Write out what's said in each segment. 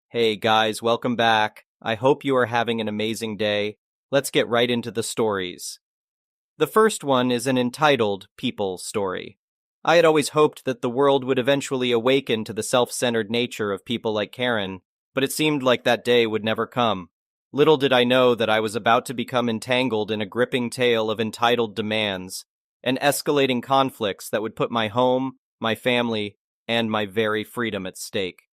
Hey guys, welcome back. I hope you are having an amazing day. Let's get right into the stories. The first one is an entitled People story. I had always hoped that the world would eventually awaken to the self-centered nature of people like Karen, but it seemed like that day would never come. Little did I know that I was about to become entangled in a gripping tale of entitled demands and escalating conflicts that would put my home, my family, and my very freedom at stake.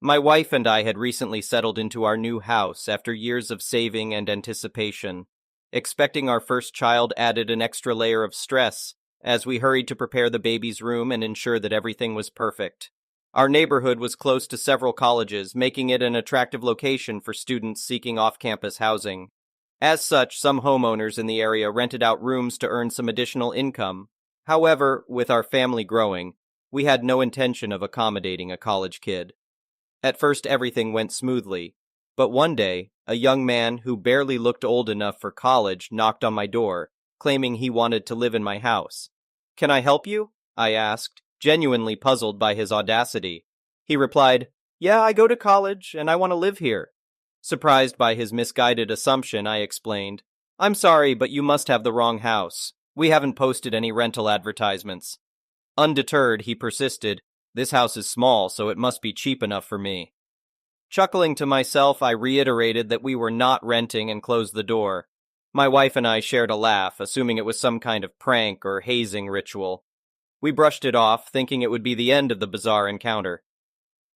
My wife and I had recently settled into our new house after years of saving and anticipation. Expecting our first child added an extra layer of stress as we hurried to prepare the baby's room and ensure that everything was perfect. Our neighborhood was close to several colleges, making it an attractive location for students seeking off-campus housing. As such, some homeowners in the area rented out rooms to earn some additional income. However, with our family growing, we had no intention of accommodating a college kid. At first, everything went smoothly, but one day, a young man who barely looked old enough for college knocked on my door, claiming he wanted to live in my house. "Can I help you?" I asked, genuinely puzzled by his audacity. He replied, "Yeah, I go to college, and I want to live here." Surprised by his misguided assumption, I explained, "I'm sorry, but you must have the wrong house. We haven't posted any rental advertisements." Undeterred, he persisted, "This house is small, so it must be cheap enough for me." Chuckling to myself, I reiterated that we were not renting and closed the door. My wife and I shared a laugh, assuming it was some kind of prank or hazing ritual. We brushed it off, thinking it would be the end of the bizarre encounter.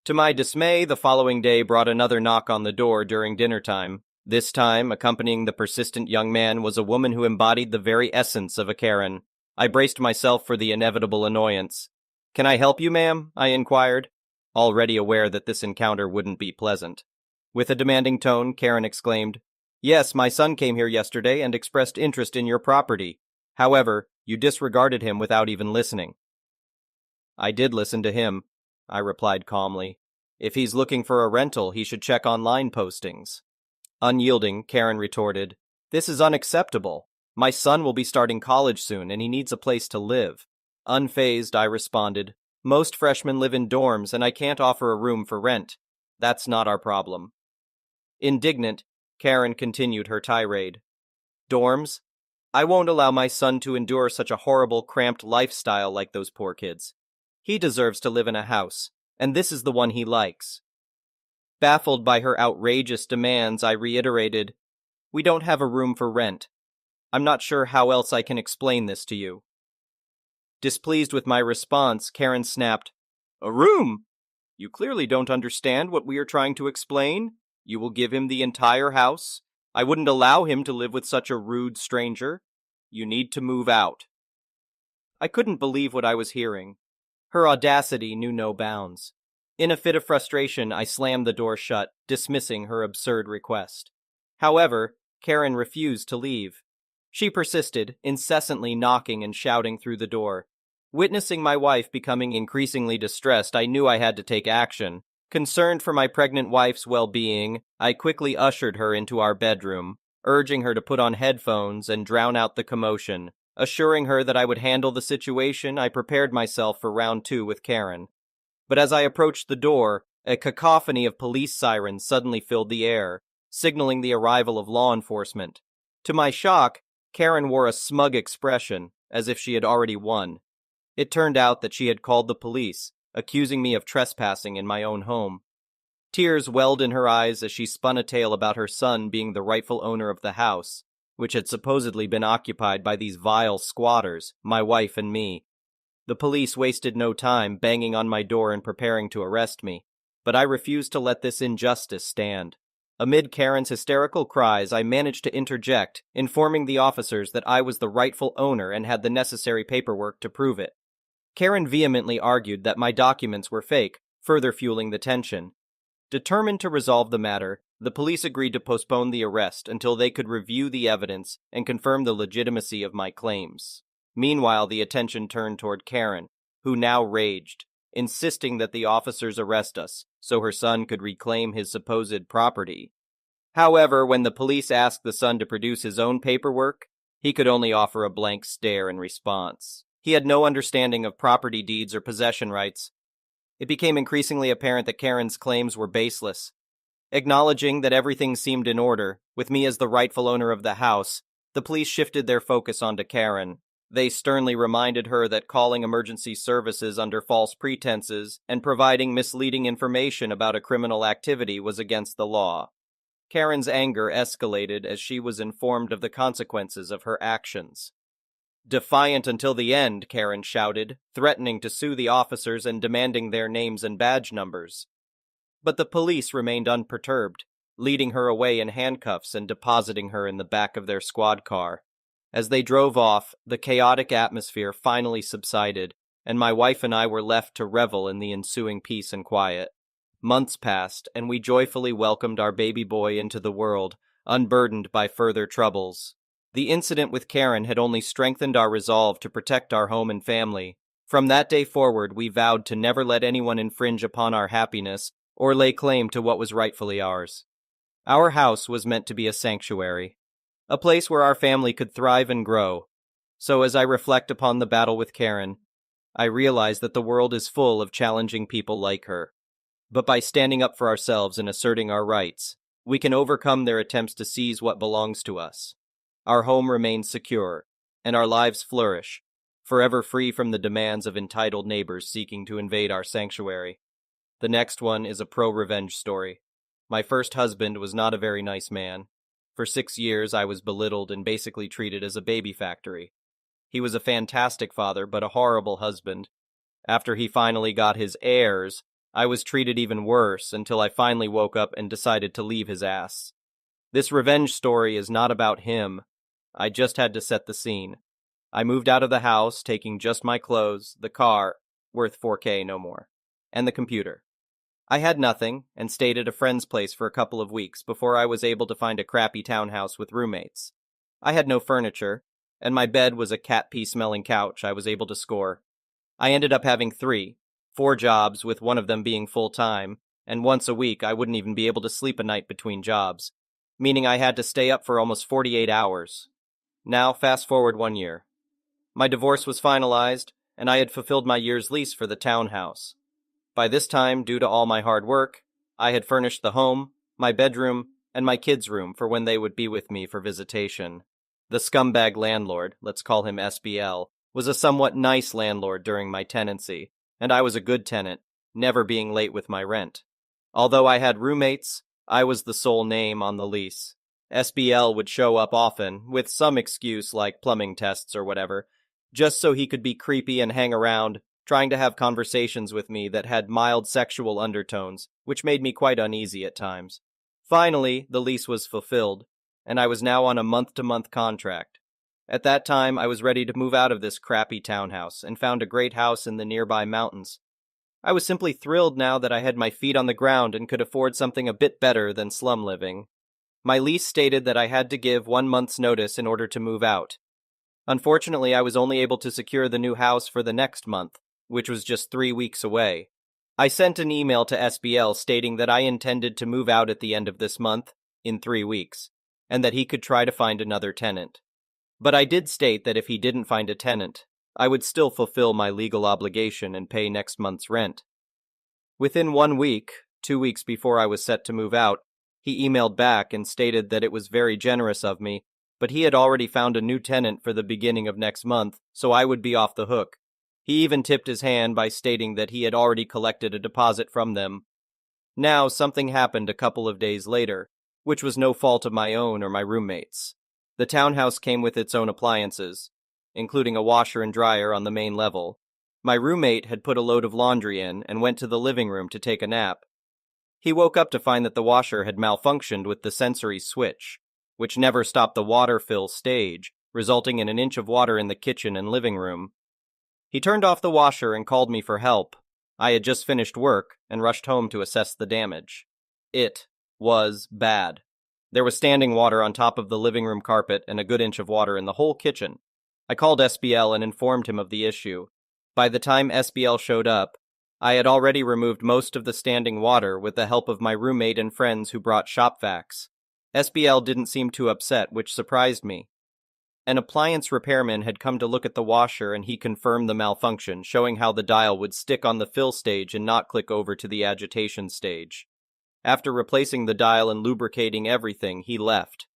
To my dismay, the following day brought another knock on the door during dinner time. This time, accompanying the persistent young man was a woman who embodied the very essence of a Karen. I braced myself for the inevitable annoyance. "Can I help you, ma'am?" I inquired, already aware that this encounter wouldn't be pleasant. With a demanding tone, Karen exclaimed, "Yes, my son came here yesterday and expressed interest in your property. However, you disregarded him without even listening." "I did listen to him," I replied calmly. "If he's looking for a rental, he should check online postings." Unyielding, Karen retorted, "This is unacceptable. My son will be starting college soon, and he needs a place to live." Unfazed, I responded, "Most freshmen live in dorms, and I can't offer a room for rent. That's not our problem." Indignant, Karen continued her tirade. "Dorms? I won't allow my son to endure such a horrible, cramped lifestyle like those poor kids. He deserves to live in a house, and this is the one he likes." Baffled by her outrageous demands, I reiterated, "We don't have a room for rent. I'm not sure how else I can explain this to you." Displeased with my response, Karen snapped, "A room? You clearly don't understand what we are trying to explain. You will give him the entire house. I wouldn't allow him to live with such a rude stranger. You need to move out." I couldn't believe what I was hearing. Her audacity knew no bounds. In a fit of frustration, I slammed the door shut, dismissing her absurd request. However, Karen refused to leave. She persisted, incessantly knocking and shouting through the door. Witnessing my wife becoming increasingly distressed, I knew I had to take action. Concerned for my pregnant wife's well-being, I quickly ushered her into our bedroom, urging her to put on headphones and drown out the commotion. Assuring her that I would handle the situation, I prepared myself for round two with Karen. But as I approached the door, a cacophony of police sirens suddenly filled the air, signaling the arrival of law enforcement. To my shock, Karen wore a smug expression, as if she had already won. It turned out that she had called the police, accusing me of trespassing in my own home. Tears welled in her eyes as she spun a tale about her son being the rightful owner of the house, which had supposedly been occupied by these vile squatters, my wife and me. The police wasted no time banging on my door and preparing to arrest me, but I refused to let this injustice stand. Amid Karen's hysterical cries, I managed to interject, informing the officers that I was the rightful owner and had the necessary paperwork to prove it. Karen vehemently argued that my documents were fake, further fueling the tension. Determined to resolve the matter, the police agreed to postpone the arrest until they could review the evidence and confirm the legitimacy of my claims. Meanwhile, the attention turned toward Karen, who now raged, insisting that the officers arrest us so her son could reclaim his supposed property. However, when the police asked the son to produce his own paperwork, he could only offer a blank stare in response. He had no understanding of property deeds or possession rights. It became increasingly apparent that Karen's claims were baseless, Acknowledging that everything seemed in order, with me as the rightful owner of the house, the police shifted their focus onto Karen. They sternly reminded her that calling emergency services under false pretenses and providing misleading information about a criminal activity was against the law. Karen's anger escalated as she was informed of the consequences of her actions. "Defiant until the end," Karen shouted, threatening to sue the officers and demanding their names and badge numbers. But the police remained unperturbed, leading her away in handcuffs and depositing her in the back of their squad car. As they drove off, the chaotic atmosphere finally subsided, and my wife and I were left to revel in the ensuing peace and quiet. Months passed, and we joyfully welcomed our baby boy into the world, unburdened by further troubles. The incident with Karen had only strengthened our resolve to protect our home and family. From that day forward, we vowed to never let anyone infringe upon our happiness or lay claim to what was rightfully ours. Our house was meant to be a sanctuary, a place where our family could thrive and grow. So as I reflect upon the battle with Karen, I realize that the world is full of challenging people like her. But by standing up for ourselves and asserting our rights, we can overcome their attempts to seize what belongs to us. Our home remains secure, and our lives flourish, forever free from the demands of entitled neighbors seeking to invade our sanctuary. The next one is a pro-revenge story. My first husband was not a very nice man. For 6 years, I was belittled and basically treated as a baby factory. He was a fantastic father, but a horrible husband. After he finally got his heirs, I was treated even worse until I finally woke up and decided to leave his ass. This revenge story is not about him. I just had to set the scene. I moved out of the house, taking just my clothes, the car, worth 4K no more, and the computer. I had nothing, and stayed at a friend's place for a couple of weeks before I was able to find a crappy townhouse with roommates. I had no furniture, and my bed was a cat pee-smelling couch I was able to score. I ended up having 4 jobs, with one of them being full-time, and once a week I wouldn't even be able to sleep a night between jobs, meaning I had to stay up for almost 48 hours. Now, fast forward 1 year. My divorce was finalized, and I had fulfilled my year's lease for the townhouse. By this time, due to all my hard work, I had furnished the home, my bedroom, and my kids' room for when they would be with me for visitation. The scumbag landlord, let's call him SBL, was a somewhat nice landlord during my tenancy, and I was a good tenant, never being late with my rent. Although I had roommates, I was the sole name on the lease. SBL would show up often, with some excuse like plumbing tests or whatever, just so he could be creepy and hang around, trying to have conversations with me that had mild sexual undertones, which made me quite uneasy at times. Finally, the lease was fulfilled, and I was now on a month-to-month contract. At that time, I was ready to move out of this crappy townhouse and found a great house in the nearby mountains. I was simply thrilled now that I had my feet on the ground and could afford something a bit better than slum living. My lease stated that I had to give 1 month's notice in order to move out. Unfortunately, I was only able to secure the new house for the next month, which was just 3 weeks away. I sent an email to SBL stating that I intended to move out at the end of this month, in 3 weeks, and that he could try to find another tenant. But I did state that if he didn't find a tenant, I would still fulfill my legal obligation and pay next month's rent. Within 1 week, 2 weeks before I was set to move out, he emailed back and stated that it was very generous of me, but he had already found a new tenant for the beginning of next month, so I would be off the hook. He even tipped his hand by stating that he had already collected a deposit from them. Now, something happened a couple of days later, which was no fault of my own or my roommates. The townhouse came with its own appliances, including a washer and dryer on the main level. My roommate had put a load of laundry in and went to the living room to take a nap. He woke up to find that the washer had malfunctioned with the sensory switch, which never stopped the water fill stage, resulting in an inch of water in the kitchen and living room. He turned off the washer and called me for help. I had just finished work and rushed home to assess the damage. It was bad. There was standing water on top of the living room carpet and a good inch of water in the whole kitchen. I called SBL and informed him of the issue. By the time SBL showed up, I had already removed most of the standing water with the help of my roommate and friends who brought shop vacs. SBL didn't seem too upset, which surprised me. An appliance repairman had come to look at the washer and he confirmed the malfunction, showing how the dial would stick on the fill stage and not click over to the agitation stage. After replacing the dial and lubricating everything, he left.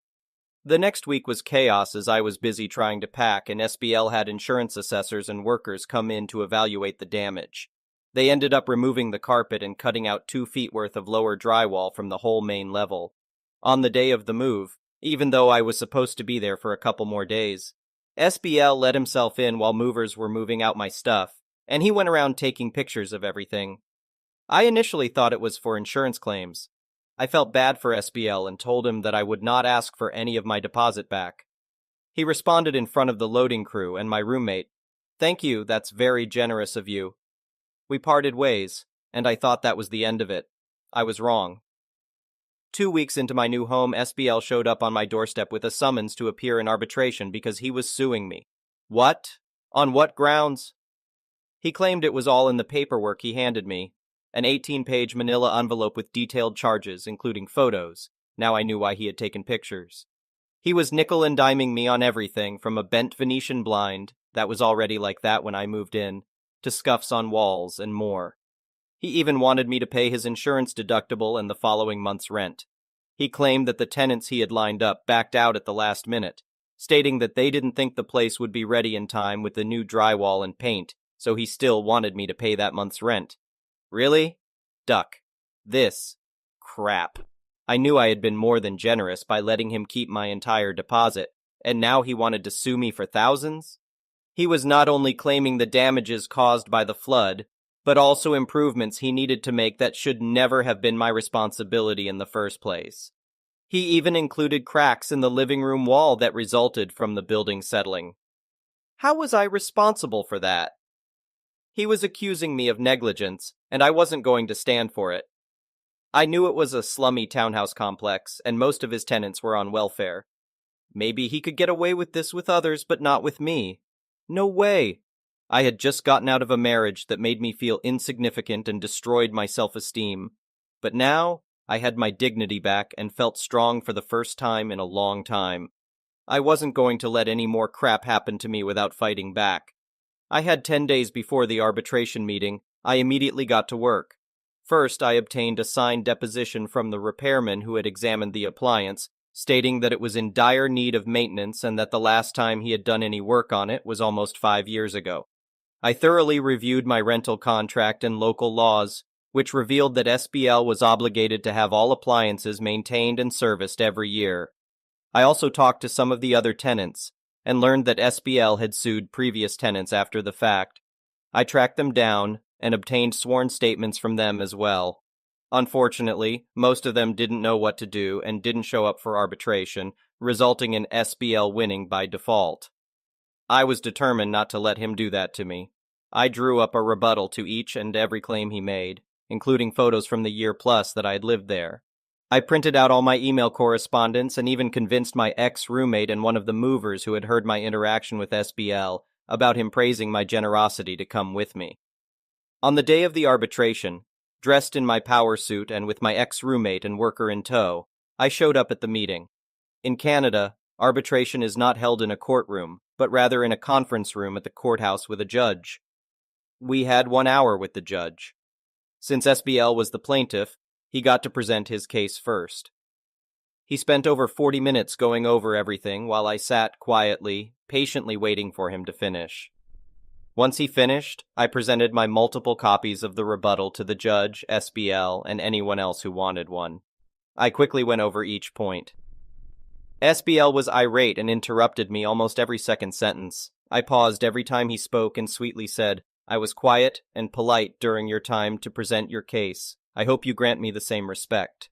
The next week was chaos as I was busy trying to pack, and SBL had insurance assessors and workers come in to evaluate the damage. They ended up removing the carpet and cutting out 2 feet worth of lower drywall from the whole main level. On the day of the move, even though I was supposed to be there for a couple more days, SBL let himself in while movers were moving out my stuff, and he went around taking pictures of everything. I initially thought it was for insurance claims. I felt bad for SBL and told him that I would not ask for any of my deposit back. He responded in front of the loading crew and my roommate, "Thank you, that's very generous of you." We parted ways, and I thought that was the end of it. I was wrong. 2 weeks into my new home, SBL showed up on my doorstep with a summons to appear in arbitration because he was suing me. What? On what grounds? He claimed it was all in the paperwork he handed me, an 18-page manila envelope with detailed charges, including photos. Now I knew why he had taken pictures. He was nickel and diming me on everything, from a bent Venetian blind, that was already like that when I moved in, to scuffs on walls and more. He even wanted me to pay his insurance deductible and the following month's rent. He claimed that the tenants he had lined up backed out at the last minute, stating that they didn't think the place would be ready in time with the new drywall and paint, so he still wanted me to pay that month's rent. Really? Duck. This. Crap. I knew I had been more than generous by letting him keep my entire deposit, and now he wanted to sue me for thousands? He was not only claiming the damages caused by the flood, but also improvements he needed to make that should never have been my responsibility in the first place. He even included cracks in the living room wall that resulted from the building settling. How was I responsible for that? He was accusing me of negligence, and I wasn't going to stand for it. I knew it was a slummy townhouse complex, and most of his tenants were on welfare. Maybe he could get away with this with others, but not with me. No way! I had just gotten out of a marriage that made me feel insignificant and destroyed my self-esteem. But now, I had my dignity back and felt strong for the first time in a long time. I wasn't going to let any more crap happen to me without fighting back. I had 10 days before the arbitration meeting. I immediately got to work. First, I obtained a signed deposition from the repairman who had examined the appliance, stating that it was in dire need of maintenance and that the last time he had done any work on it was almost 5 years ago. I thoroughly reviewed my rental contract and local laws, which revealed that SBL was obligated to have all appliances maintained and serviced every year. I also talked to some of the other tenants, and learned that SBL had sued previous tenants after the fact. I tracked them down, and obtained sworn statements from them as well. Unfortunately, most of them didn't know what to do and didn't show up for arbitration, resulting in SBL winning by default. I was determined not to let him do that to me. I drew up a rebuttal to each and every claim he made, including photos from the year plus that I had lived there. I printed out all my email correspondence and even convinced my ex-roommate and one of the movers who had heard my interaction with SBL about him praising my generosity to come with me. On the day of the arbitration, dressed in my power suit and with my ex-roommate and worker in tow, I showed up at the meeting. In Canada, arbitration is not held in a courtroom, but rather in a conference room at the courthouse with a judge. We had 1 hour with the judge. Since SBL was the plaintiff, he got to present his case first. He spent over 40 minutes going over everything while I sat quietly, patiently waiting for him to finish. Once he finished, I presented my multiple copies of the rebuttal to the judge, SBL, and anyone else who wanted one. I quickly went over each point. SBL was irate and interrupted me almost every second sentence. I paused every time he spoke and sweetly said, "I was quiet and polite during your time to present your case. I hope you grant me the same respect."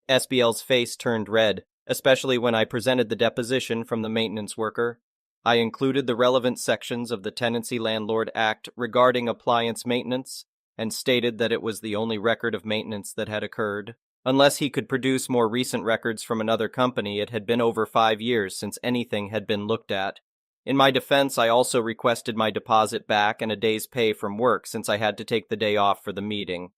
SBL's face turned red, especially when I presented the deposition from the maintenance worker. I included the relevant sections of the Tenancy Landlord Act regarding appliance maintenance, and stated that it was the only record of maintenance that had occurred. Unless he could produce more recent records from another company, it had been over 5 years since anything had been looked at. In my defense, I also requested my deposit back and a day's pay from work since I had to take the day off for the meeting.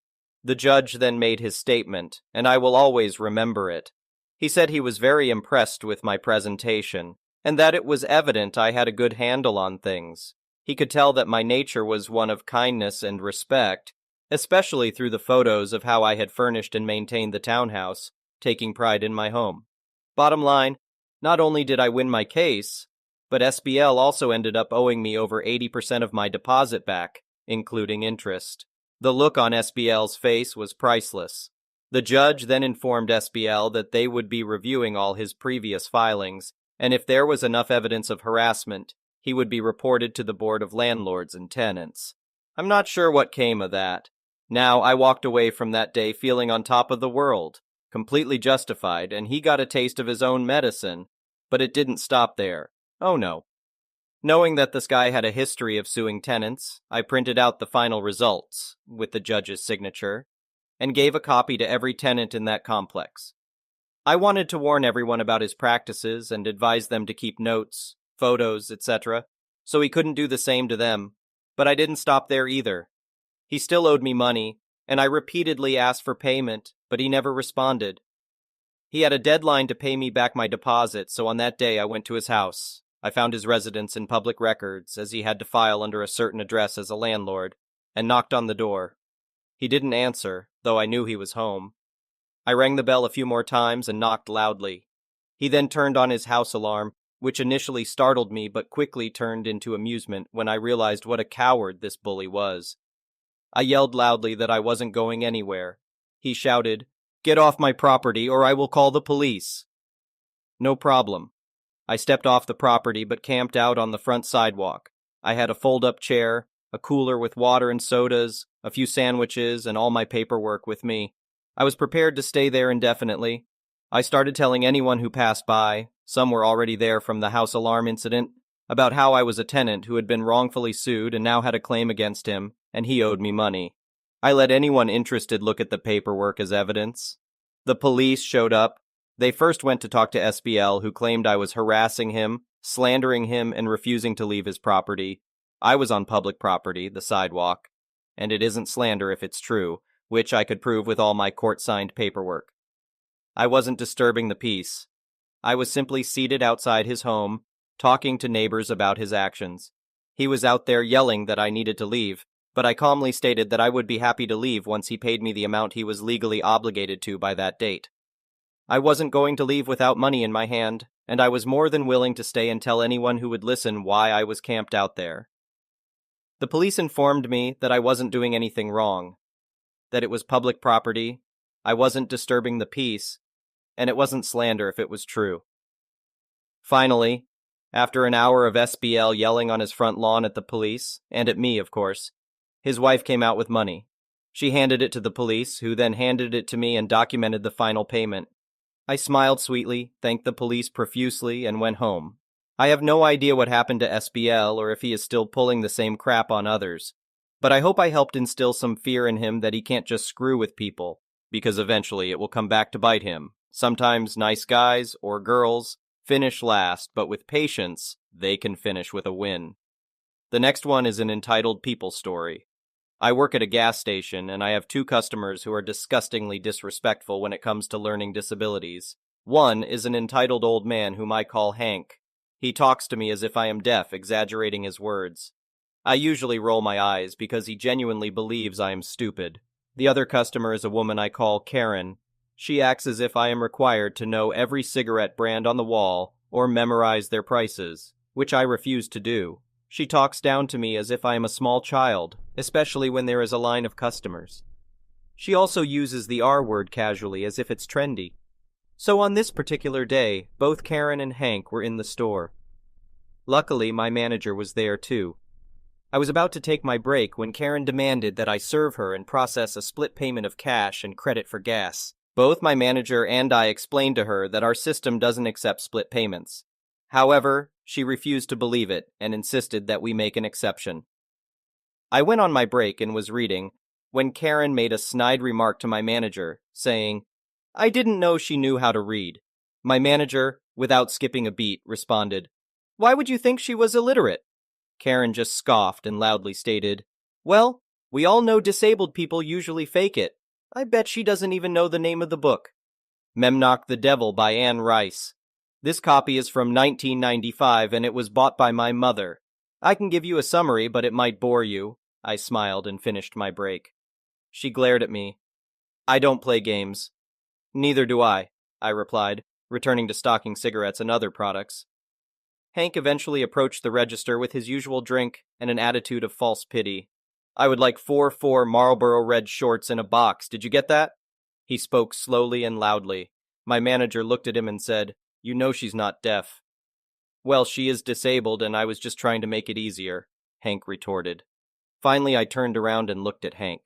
The judge then made his statement, and I will always remember it. He said he was very impressed with my presentation, and that it was evident I had a good handle on things. He could tell that my nature was one of kindness and respect, especially through the photos of how I had furnished and maintained the townhouse, taking pride in my home. Bottom line, not only did I win my case, but SBL also ended up owing me over 80% of my deposit back, including interest. The look on SBL's face was priceless. The judge then informed SBL that they would be reviewing all his previous filings, and if there was enough evidence of harassment, he would be reported to the Board of Landlords and Tenants. I'm not sure what came of that. Now, I walked away from that day feeling on top of the world, completely justified, and he got a taste of his own medicine, but it didn't stop there. Oh no. Knowing that this guy had a history of suing tenants, I printed out the final results, with the judge's signature, and gave a copy to every tenant in that complex. I wanted to warn everyone about his practices and advise them to keep notes, photos, etc., so he couldn't do the same to them, but I didn't stop there either. He still owed me money, and I repeatedly asked for payment, but he never responded. He had a deadline to pay me back my deposit, so on that day I went to his house. I found his residence in public records, as he had to file under a certain address as a landlord, and knocked on the door. He didn't answer, though I knew he was home. I rang the bell a few more times and knocked loudly. He then turned on his house alarm, which initially startled me but quickly turned into amusement when I realized what a coward this bully was. I yelled loudly that I wasn't going anywhere. He shouted, "Get off my property or I will call the police." No problem. I stepped off the property but camped out on the front sidewalk. I had a fold-up chair, a cooler with water and sodas, a few sandwiches, and all my paperwork with me. I was prepared to stay there indefinitely. I started telling anyone who passed by, some were already there from the house alarm incident, about how I was a tenant who had been wrongfully sued and now had a claim against him, and he owed me money. I let anyone interested look at the paperwork as evidence. The police showed up. They first went to talk to SBL, who claimed I was harassing him, slandering him, and refusing to leave his property. I was on public property, the sidewalk, and it isn't slander if it's true, which I could prove with all my court-signed paperwork. I wasn't disturbing the peace. I was simply seated outside his home, talking to neighbors about his actions. He was out there yelling that I needed to leave, but I calmly stated that I would be happy to leave once he paid me the amount he was legally obligated to by that date. I wasn't going to leave without money in my hand, and I was more than willing to stay and tell anyone who would listen why I was camped out there. The police informed me that I wasn't doing anything wrong, that it was public property, I wasn't disturbing the peace, and it wasn't slander if it was true. Finally, after an hour of SBL yelling on his front lawn at the police, and at me, of course, his wife came out with money. She handed it to the police, who then handed it to me and documented the final payment. I smiled sweetly, thanked the police profusely, and went home. I have no idea what happened to SBL or if he is still pulling the same crap on others, but I hope I helped instill some fear in him that he can't just screw with people, because eventually it will come back to bite him. Sometimes nice guys, or girls, finish last, but with patience, they can finish with a win. The next one is an entitled people story. I work at a gas station, and I have two customers who are disgustingly disrespectful when it comes to learning disabilities. One is an entitled old man whom I call Hank. He talks to me as if I am deaf, exaggerating his words. I usually roll my eyes because he genuinely believes I am stupid. The other customer is a woman I call Karen. She acts as if I am required to know every cigarette brand on the wall or memorize their prices, which I refuse to do. She talks down to me as if I am a small child, especially when there is a line of customers. She also uses the R word casually as if it's trendy. So on this particular day, both Karen and Hank were in the store. Luckily, my manager was there too. I was about to take my break when Karen demanded that I serve her and process a split payment of cash and credit for gas. Both my manager and I explained to her that our system doesn't accept split payments. However, she refused to believe it and insisted that we make an exception. I went on my break and was reading when Karen made a snide remark to my manager, saying, "I didn't know she knew how to read." My manager, without skipping a beat, responded, "Why would you think she was illiterate?" Karen just scoffed and loudly stated, "Well, we all know disabled people usually fake it. I bet she doesn't even know the name of the book." Memnoch the Devil by Anne Rice. This copy is from 1995 and it was bought by my mother. I can give you a summary, but it might bore you. I smiled and finished my break. She glared at me. I don't play games. Neither do I replied, returning to stocking cigarettes and other products. Hank eventually approached the register with his usual drink and an attitude of false pity. I would like 4 Marlboro red shorts in a box, did you get that? He spoke slowly and loudly. My manager looked at him and said, You know she's not deaf. Well, she is disabled and I was just trying to make it easier, Hank retorted. Finally, I turned around and looked at Hank.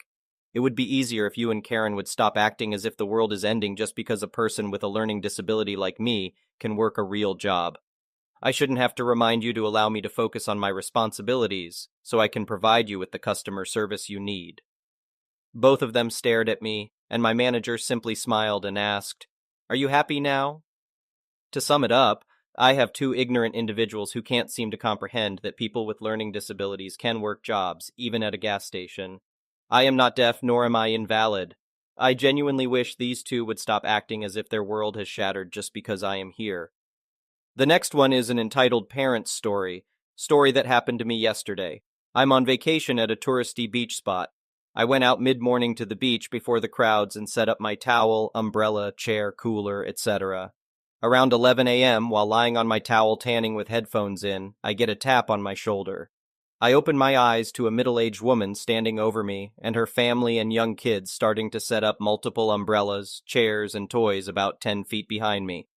It would be easier if you and Karen would stop acting as if the world is ending just because a person with a learning disability like me can work a real job. I shouldn't have to remind you to allow me to focus on my responsibilities so I can provide you with the customer service you need. Both of them stared at me, and my manager simply smiled and asked, Are you happy now? To sum it up, I have two ignorant individuals who can't seem to comprehend that people with learning disabilities can work jobs, even at a gas station. I am not deaf, nor am I invalid. I genuinely wish these two would stop acting as if their world has shattered just because I am here. The next one is an entitled Parents Story that happened to me yesterday. I'm on vacation at a touristy beach spot. I went out mid-morning to the beach before the crowds and set up my towel, umbrella, chair, cooler, etc. Around 11 a.m., while lying on my towel tanning with headphones in, I get a tap on my shoulder. I open my eyes to a middle-aged woman standing over me and her family and young kids starting to set up multiple umbrellas, chairs, and toys about 10 feet behind me.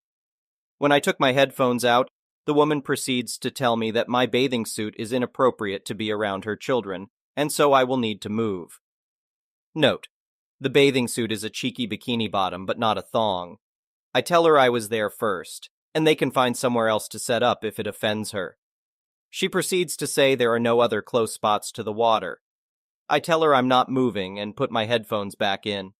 When I took my headphones out, the woman proceeds to tell me that my bathing suit is inappropriate to be around her children, and so I will need to move. Note: the bathing suit is a cheeky bikini bottom, but not a thong. I tell her I was there first, and they can find somewhere else to set up if it offends her. She proceeds to say there are no other close spots to the water. I tell her I'm not moving and put my headphones back in.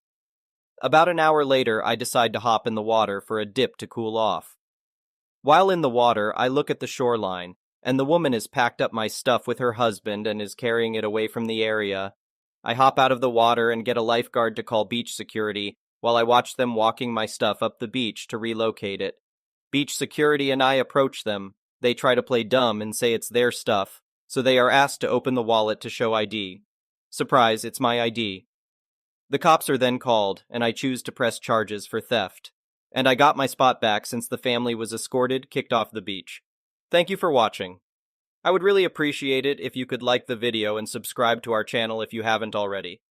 About an hour later, I decide to hop in the water for a dip to cool off. While in the water, I look at the shoreline, and the woman has packed up my stuff with her husband and is carrying it away from the area. I hop out of the water and get a lifeguard to call beach security while I watch them walking my stuff up the beach to relocate it. Beach security and I approach them. They try to play dumb and say it's their stuff, so they are asked to open the wallet to show ID. Surprise, it's my ID. The cops are then called, and I choose to press charges for theft. And I got my spot back since the family was escorted, kicked off the beach. Thank you for watching. I would really appreciate it if you could like the video and subscribe to our channel if you haven't already.